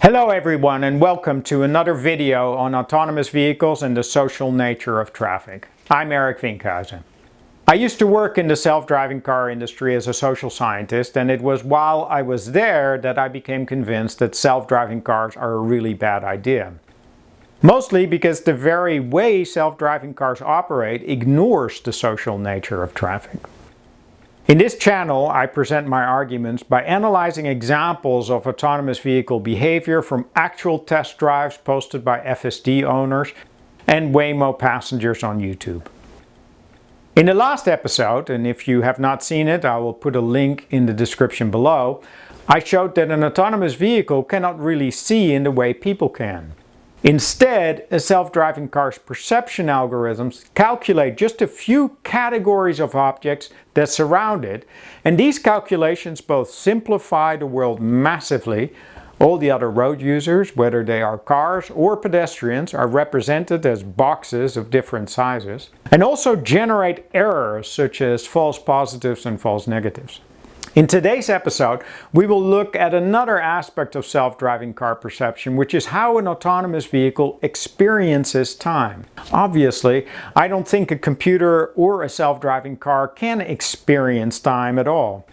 Hello everyone and welcome to another video on autonomous vehicles and the social nature of traffic. I'm Eric Winkhuizen. I used to work in the self-driving car industry as a social scientist, and it was while I was there that I became convinced that self-driving cars are a really bad idea. Mostly because the very way self-driving cars operate ignores the social nature of traffic. In this channel, I present my arguments by analyzing examples of autonomous vehicle behavior from actual test drives posted by FSD owners and Waymo passengers on YouTube. In the last episode, and if you have not seen it, I will put a link in the description below, I showed that an autonomous vehicle cannot really see in the way people can. Instead, a self-driving car's perception algorithms calculate just a few categories of objects that surround it, and these calculations both simplify the world massively. All the other road users, whether they are cars or pedestrians, are represented as boxes of different sizes, and also generate errors such as false positives and false negatives. In today's episode, we will look at another aspect of self-driving car perception, which is how an autonomous vehicle experiences time. Obviously, I don't think a computer or a self-driving car can experience time at all.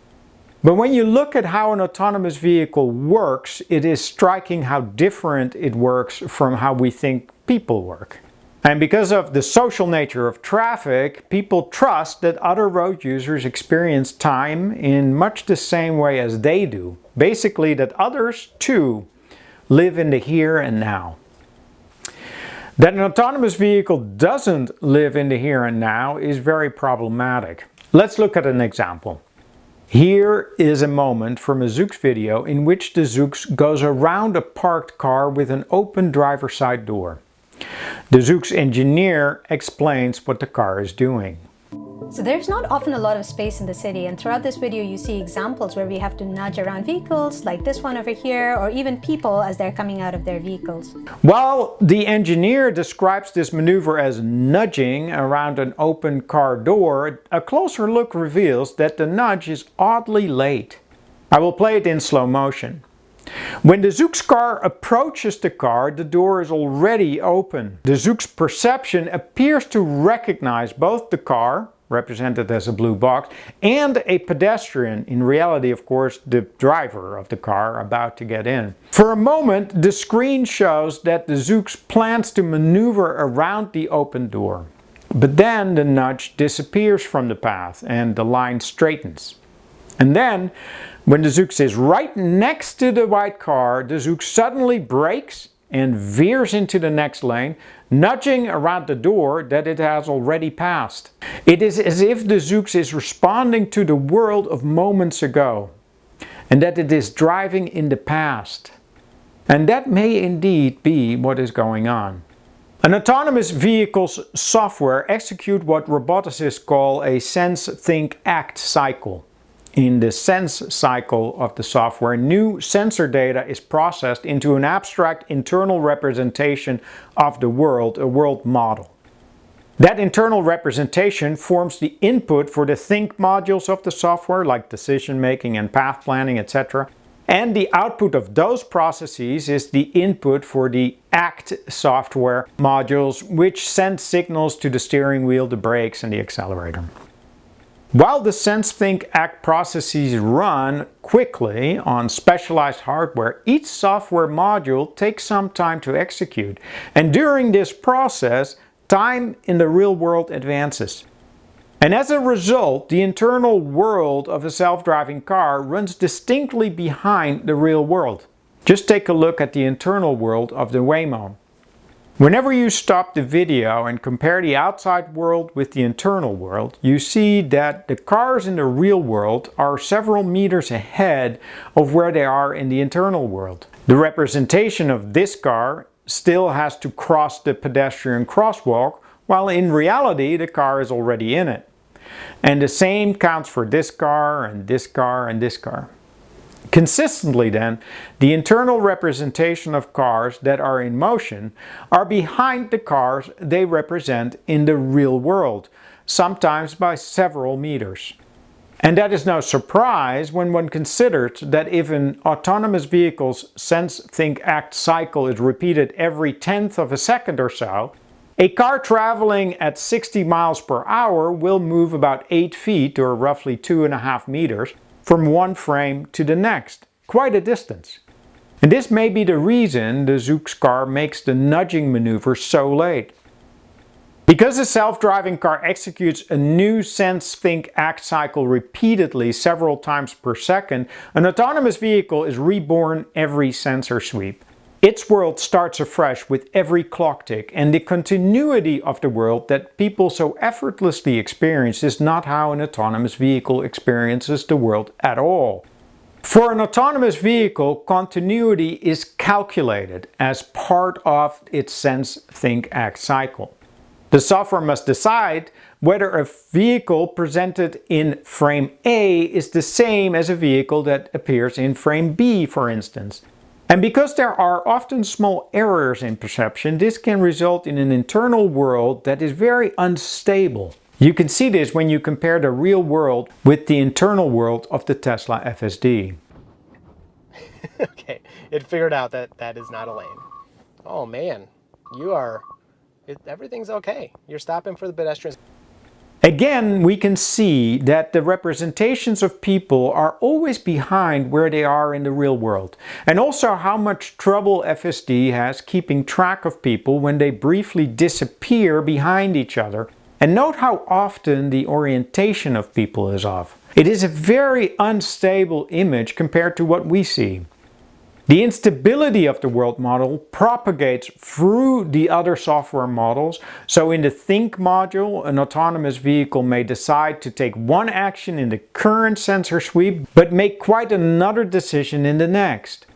But when you look at how an autonomous vehicle works, it is striking how different it works from how we think people work. And because of the social nature of traffic, people trust that other road users experience time in much the same way as they do. Basically, that others, too, live in the here and now. That an autonomous vehicle doesn't live in the here and now is very problematic. Let's look at an example. Here is a moment from a Zoox video in which the Zoox goes around a parked car with an open driver's side door. The Zoox engineer explains what the car is doing. So there's not often a lot of space in the city, and throughout this video you see examples where we have to nudge around vehicles like this one over here, or even people as they're coming out of their vehicles. While the engineer describes this maneuver as nudging around an open car door, a closer look reveals that the nudge is oddly late. I will play it in slow motion. When the Zoox car approaches the car, the door is already open. The Zoox perception appears to recognize both the car, represented as a blue box, and a pedestrian, in reality of course the driver of the car about to get in. For a moment, the screen shows that the Zoox plans to maneuver around the open door. But then the nudge disappears from the path and the line straightens. And then, when the Zoox is right next to the white car, the Zoox suddenly brakes and veers into the next lane, nudging around the door that it has already passed. It is as if the Zoox is responding to the world of moments ago, and that it is driving in the past. And that may indeed be what is going on. An autonomous vehicle's software executes what roboticists call a sense, think, act cycle. In the sense cycle of the software, new sensor data is processed into an abstract internal representation of the world, a world model. That internal representation forms the input for the think modules of the software, like decision making and path planning, etc. And the output of those processes is the input for the act software modules, which send signals to the steering wheel, the brakes, and the accelerator. While the sense, think, act processes run quickly on specialized hardware, each software module takes some time to execute. And during this process, time in the real world advances. And as a result, the internal world of a self-driving car runs distinctly behind the real world. Just take a look at the internal world of the Waymo. Whenever you stop the video and compare the outside world with the internal world, you see that the cars in the real world are several meters ahead of where they are in the internal world. The representation of this car still has to cross the pedestrian crosswalk, while in reality the car is already in it. And the same counts for this car and this car and this car. Consistently then, the internal representation of cars that are in motion are behind the cars they represent in the real world, sometimes by several meters. And that is no surprise when one considers that if an autonomous vehicle's sense, think, act cycle is repeated every tenth of a second or so, a car traveling at 60 miles per hour will move about 8 feet, or roughly 2.5 meters, from one frame to the next. Quite a distance. And this may be the reason the Zoox car makes the nudging maneuver so late. Because a self-driving car executes a new sense, think, act cycle repeatedly several times per second, an autonomous vehicle is reborn every sensor sweep. Its world starts afresh with every clock tick, and the continuity of the world that people so effortlessly experience is not how an autonomous vehicle experiences the world at all. For an autonomous vehicle, continuity is calculated as part of its sense, think, act cycle. The software must decide whether a vehicle presented in frame A is the same as a vehicle that appears in frame B, for instance. And because there are often small errors in perception, this can result in an internal world that is very unstable. You can see this when you compare the real world with the internal world of the Tesla FSD. Okay, it figured out that that is not a lane. Oh man, everything's okay. You're stopping for the pedestrians. Again, we can see that the representations of people are always behind where they are in the real world. And also how much trouble FSD has keeping track of people when they briefly disappear behind each other. And note how often the orientation of people is off. It is a very unstable image compared to what we see. The instability of the world model propagates through the other software models. So in the Think module, an autonomous vehicle may decide to take one action in the current sensor sweep, but make quite another decision in the next.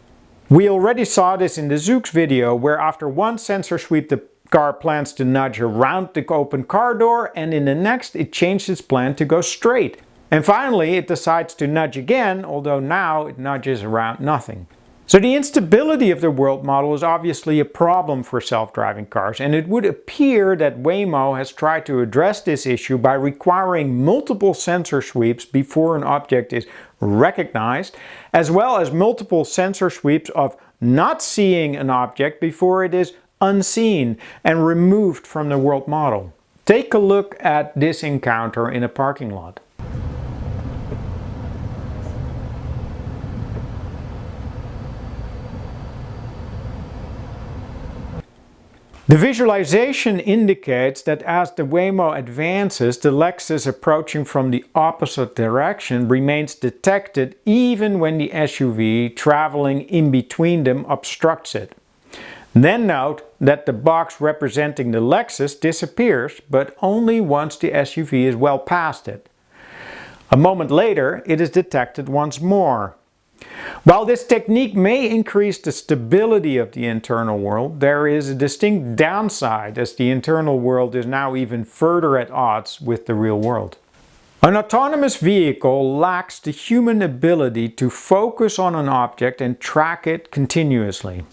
We already saw this in the Zoox video, where after one sensor sweep the car plans to nudge around the open car door, and in the next it changed its plan to go straight. And finally it decides to nudge again, although now it nudges around nothing. So the instability of the world model is obviously a problem for self-driving cars, and it would appear that Waymo has tried to address this issue by requiring multiple sensor sweeps before an object is recognized, as well as multiple sensor sweeps of not seeing an object before it is unseen and removed from the world model. Take a look at this encounter in a parking lot. The visualization indicates that as the Waymo advances, the Lexus approaching from the opposite direction remains detected even when the SUV traveling in between them obstructs it. Then note that the box representing the Lexus disappears, but only once the SUV is well past it. A moment later, it is detected once more. While this technique may increase the stability of the internal world, there is a distinct downside, as the internal world is now even further at odds with the real world. An autonomous vehicle lacks the human ability to focus on an object and track it continuously.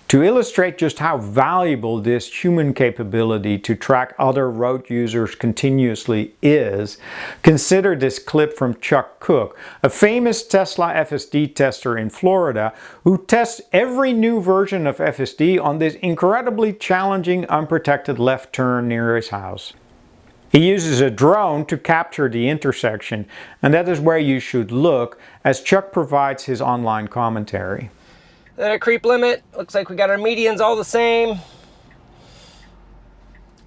To illustrate just how valuable this human capability to track other road users continuously is, consider this clip from Chuck Cook, a famous Tesla FSD tester in Florida, who tests every new version of FSD on this incredibly challenging unprotected left turn near his house. He uses a drone to capture the intersection, and that is where you should look, as Chuck provides his online commentary. Then a creep limit. Looks like we got our medians all the same.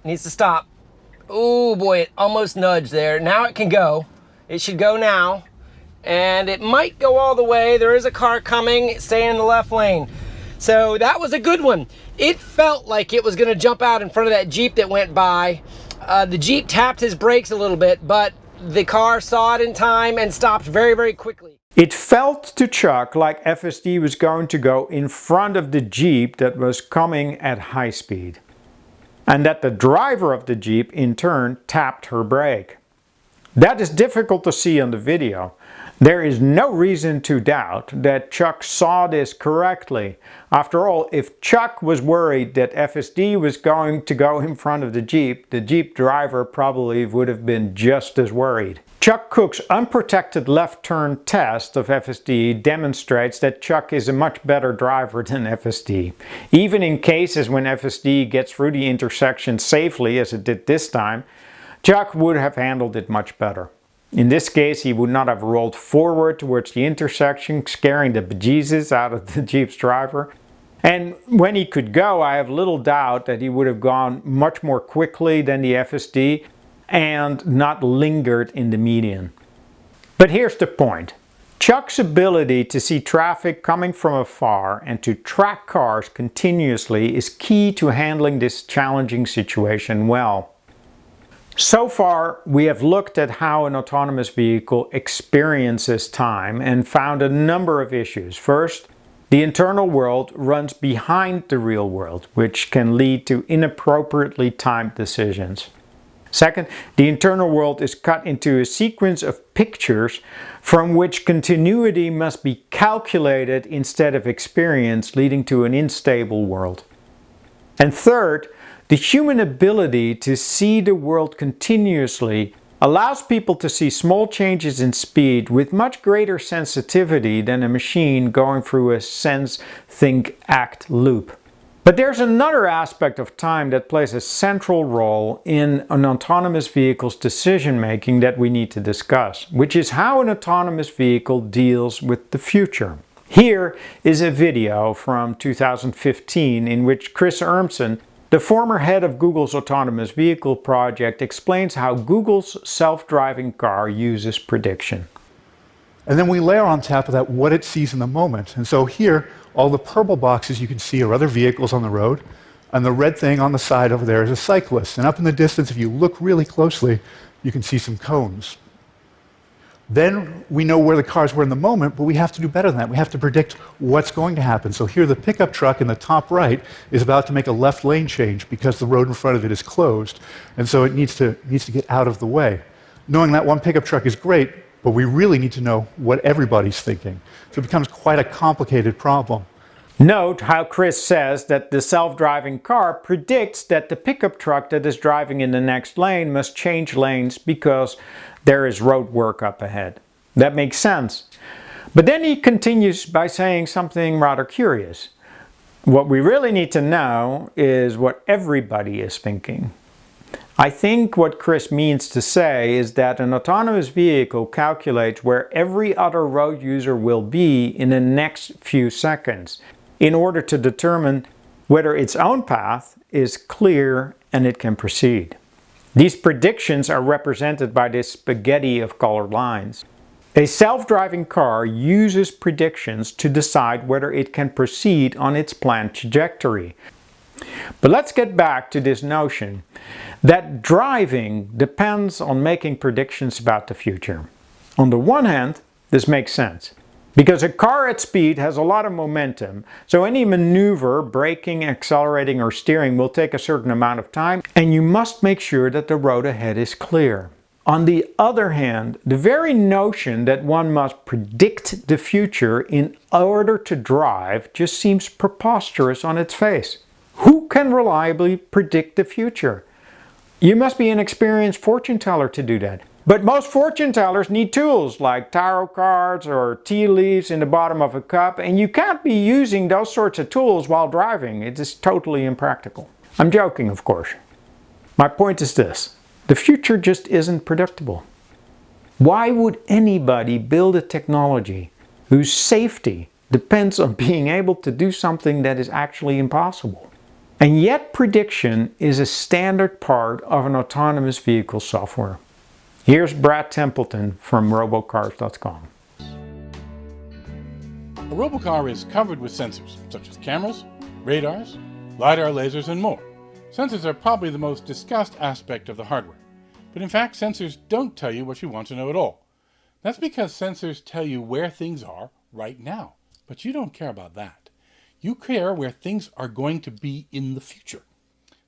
Needs to stop. Oh boy, it almost nudged there. Now it can go. It should go now. And it might go all the way. There is a car coming. Stay in the left lane. So that was a good one. It felt like it was going to jump out in front of that Jeep that went by. The Jeep tapped his brakes a little bit, but the car saw it in time and stopped very, very quickly. It felt to Chuck like FSD was going to go in front of the Jeep that was coming at high speed, and that the driver of the Jeep in turn tapped her brake. That is difficult to see on the video. There is no reason to doubt that Chuck saw this correctly. After all, if Chuck was worried that FSD was going to go in front of the Jeep driver probably would have been just as worried. Chuck Cook's unprotected left turn test of FSD demonstrates that Chuck is a much better driver than FSD. Even in cases when FSD gets through the intersection safely, as it did this time, Chuck would have handled it much better. In this case, he would not have rolled forward towards the intersection, scaring the bejesus out of the Jeep's driver. And when he could go, I have little doubt that he would have gone much more quickly than the FSD and not lingered in the median. But here's the point. Chuck's ability to see traffic coming from afar and to track cars continuously is key to handling this challenging situation well. So far, we have looked at how an autonomous vehicle experiences time and found a number of issues. First, the internal world runs behind the real world, which can lead to inappropriately timed decisions. Second, the internal world is cut into a sequence of pictures from which continuity must be calculated instead of experienced, leading to an unstable world. And third, the human ability to see the world continuously allows people to see small changes in speed with much greater sensitivity than a machine going through a sense, think, act loop. But there's another aspect of time that plays a central role in an autonomous vehicle's decision making that we need to discuss, which is how an autonomous vehicle deals with the future. Here is a video from 2015 in which Chris Urmson, the former head of Google's autonomous vehicle project, explains how Google's self-driving car uses prediction. And then we layer on top of that what it sees in the moment. And so here, all the purple boxes you can see are other vehicles on the road, and the red thing on the side over there is a cyclist. And up in the distance, if you look really closely, you can see some cones. Then we know where the cars were in the moment, but we have to do better than that. We have to predict what's going to happen. So here the pickup truck in the top right is about to make a left lane change because the road in front of it is closed. And so it needs to get out of the way. Knowing that one pickup truck is great, but we really need to know what everybody's thinking. So it becomes quite a complicated problem. Note how Chris says that the self-driving car predicts that the pickup truck that is driving in the next lane must change lanes because there is road work up ahead. That makes sense. But then he continues by saying something rather curious. What we really need to know is what everybody is thinking. I think what Chris means to say is that an autonomous vehicle calculates where every other road user will be in the next few seconds in order to determine whether its own path is clear and it can proceed. These predictions are represented by this spaghetti of colored lines. A self-driving car uses predictions to decide whether it can proceed on its planned trajectory. But let's get back to this notion that driving depends on making predictions about the future. On the one hand, this makes sense, because a car at speed has a lot of momentum, so any maneuver, braking, accelerating, or steering will take a certain amount of time, and you must make sure that the road ahead is clear. On the other hand, the very notion that one must predict the future in order to drive just seems preposterous on its face. Who can reliably predict the future? You must be an experienced fortune teller to do that. But most fortune tellers need tools like tarot cards or tea leaves in the bottom of a cup, and you can't be using those sorts of tools while driving. It is totally impractical. I'm joking, of course. My point is this: the future just isn't predictable. Why would anybody build a technology whose safety depends on being able to do something that is actually impossible? And yet prediction is a standard part of an autonomous vehicle software. Here's Brad Templeton from robocars.com. A robocar is covered with sensors, such as cameras, radars, LiDAR lasers, and more. Sensors are probably the most discussed aspect of the hardware. But in fact, sensors don't tell you what you want to know at all. That's because sensors tell you where things are right now. But you don't care about that. You care where things are going to be in the future.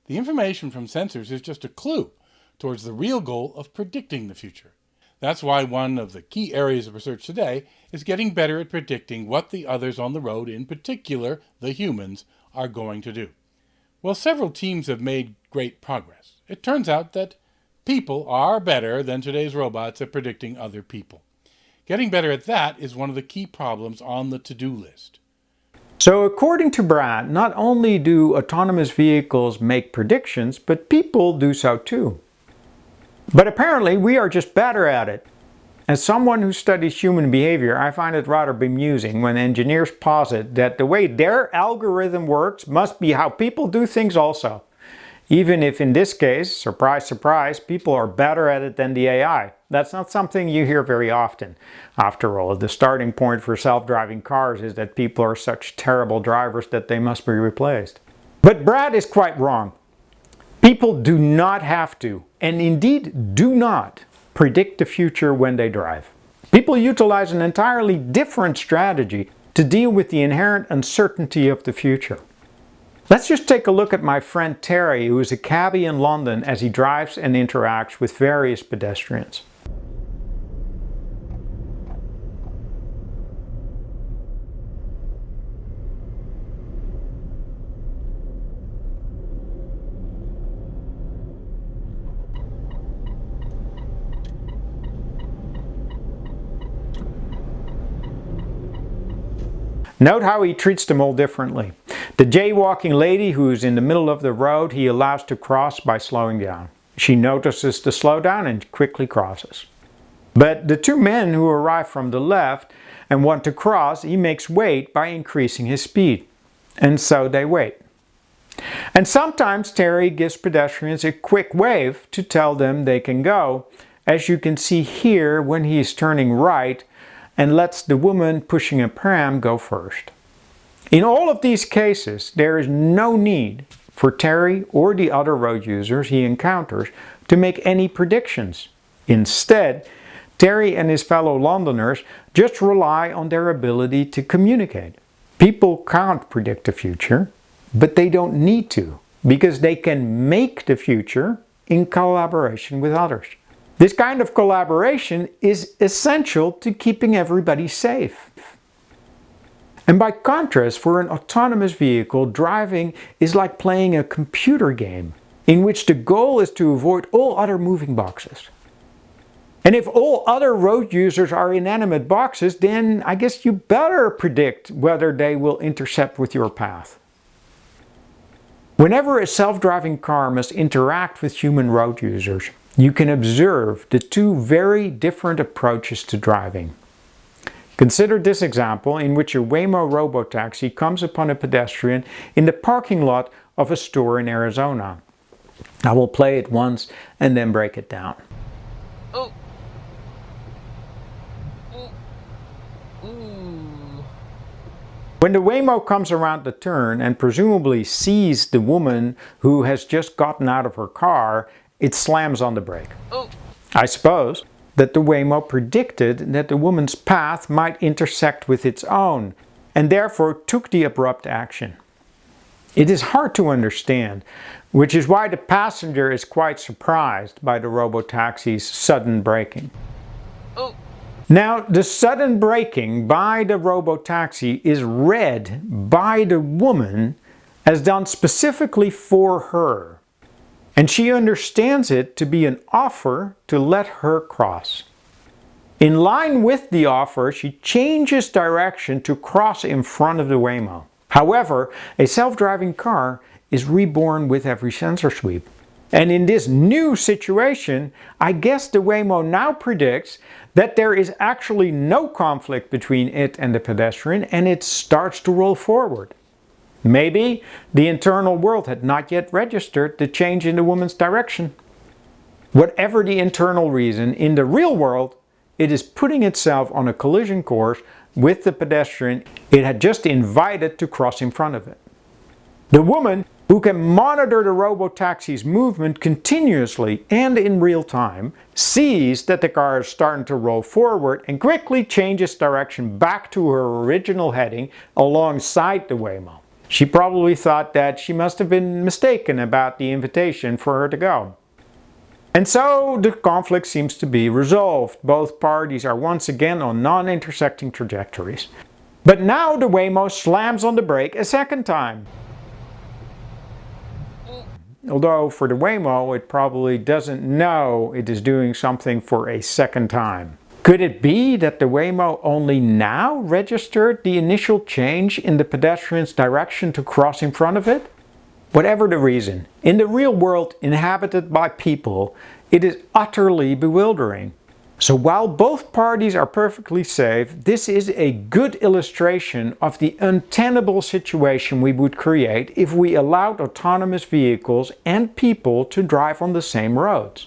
The information from sensors is just a clue towards the real goal of predicting the future. That's why one of the key areas of research today is getting better at predicting what the others on the road, in particular the humans, are going to do. Well, several teams have made great progress. It turns out that people are better than today's robots at predicting other people. Getting better at that is one of the key problems on the to-do list. So according to Brad, not only do autonomous vehicles make predictions, but people do so too. But apparently we are just better at it. As someone who studies human behavior, I find it rather bemusing when engineers posit that the way their algorithm works must be how people do things also. Even if in this case, surprise, surprise, people are better at it than the AI. That's not something you hear very often. After all, the starting point for self-driving cars is that people are such terrible drivers that they must be replaced. But Brad is quite wrong. People do not have to, and indeed do not, predict the future when they drive. People utilize an entirely different strategy to deal with the inherent uncertainty of the future. Let's just take a look at my friend Terry, who is a cabbie in London as he drives and interacts with various pedestrians. Note how he treats them all differently. The jaywalking lady who is in the middle of the road, he allows to cross by slowing down. She notices the slowdown and quickly crosses. But the two men who arrive from the left and want to cross, he makes wait by increasing his speed. And so they wait. And sometimes Terry gives pedestrians a quick wave to tell them they can go, as you can see here when he is turning right and lets the woman pushing a pram go first. In all of these cases, there is no need for Terry or the other road users he encounters to make any predictions. Instead, Terry and his fellow Londoners just rely on their ability to communicate. People can't predict the future, but they don't need to, because they can make the future in collaboration with others. This kind of collaboration is essential to keeping everybody safe. And by contrast, for an autonomous vehicle, driving is like playing a computer game in which the goal is to avoid all other moving boxes. And if all other road users are inanimate boxes, then I guess you better predict whether they will intercept with your path. Whenever a self-driving car must interact with human road users, you can observe the two very different approaches to driving. Consider this example in which a Waymo robotaxi comes upon a pedestrian in the parking lot of a store in Arizona. I will play it once and then break it down. Oh. Ooh. When the Waymo comes around the turn and presumably sees the woman who has just gotten out of her car, it slams on the brake. Oh. I suppose that the Waymo predicted that the woman's path might intersect with its own, and therefore took the abrupt action. It is hard to understand, which is why the passenger is quite surprised by the robotaxi's sudden braking. Oh. Now, the sudden braking by the robotaxi is read by the woman as done specifically for her. And she understands it to be an offer to let her cross. In line with the offer, she changes direction to cross in front of the Waymo. However, a self-driving car is reborn with every sensor sweep. And in this new situation, I guess the Waymo now predicts that there is actually no conflict between it and the pedestrian, and it starts to roll forward. Maybe the internal world had not yet registered the change in the woman's direction. Whatever the internal reason, in the real world, it is putting itself on a collision course with the pedestrian it had just invited to cross in front of it. The woman, who can monitor the robotaxi's movement continuously and in real time, sees that the car is starting to roll forward and quickly changes direction back to her original heading alongside the Waymo. She probably thought that she must have been mistaken about the invitation for her to go. And so the conflict seems to be resolved. Both parties are once again on non-intersecting trajectories. But now the Waymo slams on the brake a second time. Although for the Waymo it probably doesn't know it is doing something for a second time. Could it be that the Waymo only now registered the initial change in the pedestrian's direction to cross in front of it? Whatever the reason, in the real world inhabited by people, it is utterly bewildering. So while both parties are perfectly safe, this is a good illustration of the untenable situation we would create if we allowed autonomous vehicles and people to drive on the same roads.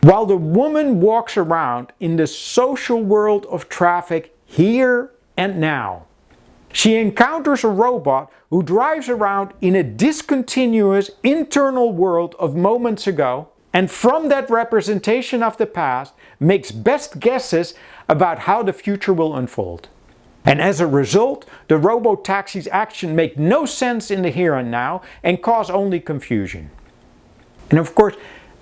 While the woman walks around in the social world of traffic here and now, she encounters a robot who drives around in a discontinuous internal world of moments ago, and from that representation of the past makes best guesses about how the future will unfold. And as a result, the robotaxi's actions make no sense in the here and now and cause only confusion. And of course,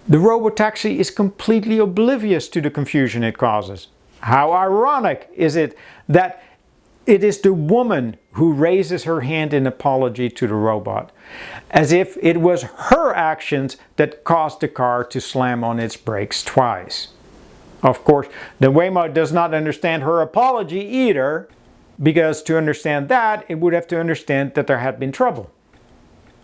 the robotaxi is completely oblivious to the confusion it causes. How ironic is it that it is the woman who raises her hand in apology to the robot, as if it was her actions that caused the car to slam on its brakes twice. Of course, the Waymo does not understand her apology either, because to understand that, it would have to understand that there had been trouble.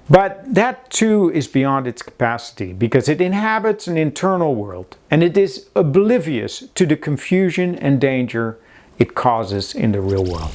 But that too is beyond its capacity, because it inhabits an internal world, and it is oblivious to the confusion and danger it causes in the real world.